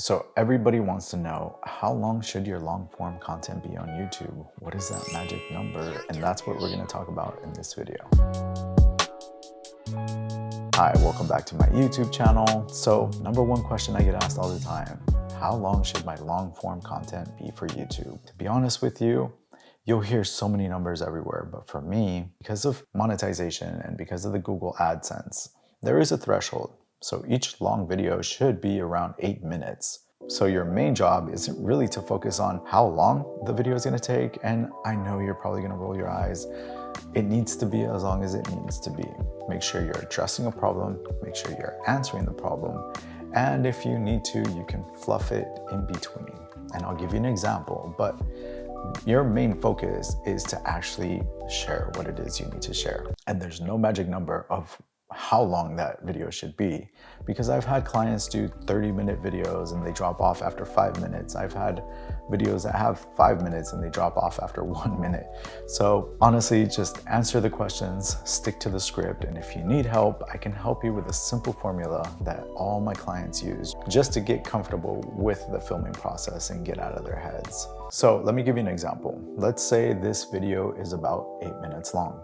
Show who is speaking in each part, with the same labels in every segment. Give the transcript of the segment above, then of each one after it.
Speaker 1: So everybody wants to know, how long should your long form content be on YouTube? What is that magic number? And that's what we're going to talk about in this video. Hi, welcome back to my YouTube channel. So number one question I get asked all the time, how long should my long form content be for YouTube? To be honest with you, you'll hear so many numbers everywhere, but for me, because of monetization and because of the Google AdSense, there is a threshold. So each long video should be around 8 minutes. So your main job isn't really to focus on how long the video is going to take. And I know you're probably going to roll your eyes. It needs to be as long as it needs to be. Make sure you're addressing a problem, make sure you're answering the problem. And if you need to, you can fluff it in between. And I'll give you an example, but your main focus is to actually share what it is you need to share. And there's no magic number of how long that video should be, because I've had clients do 30-minute videos and they drop off after 5 minutes. I've had videos that have 5 minutes and they drop off after 1 minute. So honestly, just answer the questions, stick to the script, and if you need help, I can help you with a simple formula that all my clients use just to get comfortable with the filming process and get out of their heads. So let me give you an example. Let's say this video is about 8 minutes long.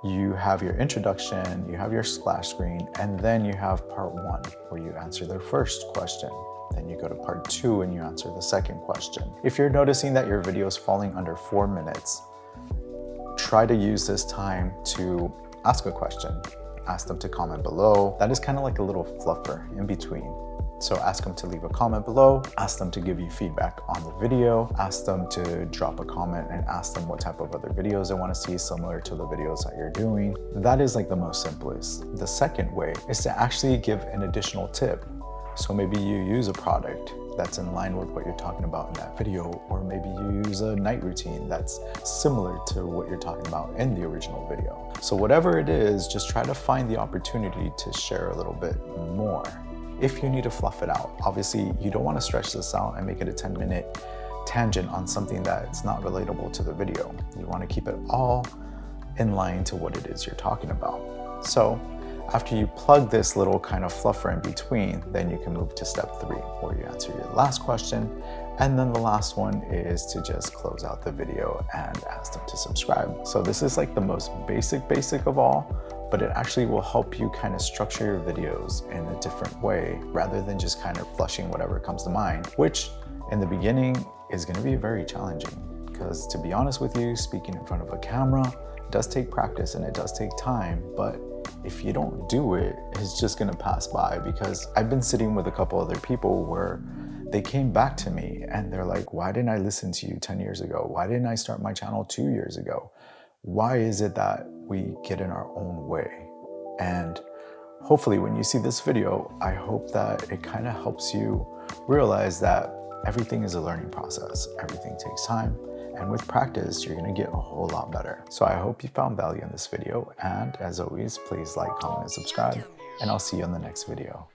Speaker 1: You have your introduction, you have your splash screen, and then you have part one where you answer their first question. Then you go to part two and you answer the second question. If you're noticing that your video is falling under 4 minutes, try to use this time to ask a question. Ask them to comment below. That is kind of like a little fluffer in between. So ask them to leave a comment below, ask them to give you feedback on the video, ask them to drop a comment and ask them what type of other videos they want to see similar to the videos that you're doing. That is like the most simplest. The second way is to actually give an additional tip. So maybe you use a product that's in line with what you're talking about in that video, or maybe you use a night routine that's similar to what you're talking about in the original video. So whatever it is, just try to find the opportunity to share a little bit more. If you need to fluff it out, obviously you don't want to stretch this out and make it a 10-minute tangent on something that's not relatable to the video. You want to keep it all in line to what it is you're talking about. So after you plug this little kind of fluffer in between, then you can move to step 3, where you answer your last question. And then the last one is to just close out the video and ask them to subscribe. So this is like the most basic of all, but it actually will help you kind of structure your videos in a different way rather than just kind of flushing whatever comes to mind, which in the beginning is going to be very challenging, because to be honest with you, speaking in front of a camera does take practice and it does take time, but if you don't do it, it's just going to pass by. Because I've been sitting with a couple other people where they came back to me and they're like, why didn't I listen to you 10 years ago? Why didn't I start my channel 2 years ago? Why is it that we get in our own way? And hopefully when you see this video, I hope that it kind of helps you realize that everything is a learning process. Everything takes time. And with practice, you're going to get a whole lot better. So I hope you found value in this video. And as always, please like, comment, and subscribe. And I'll see you on the next video.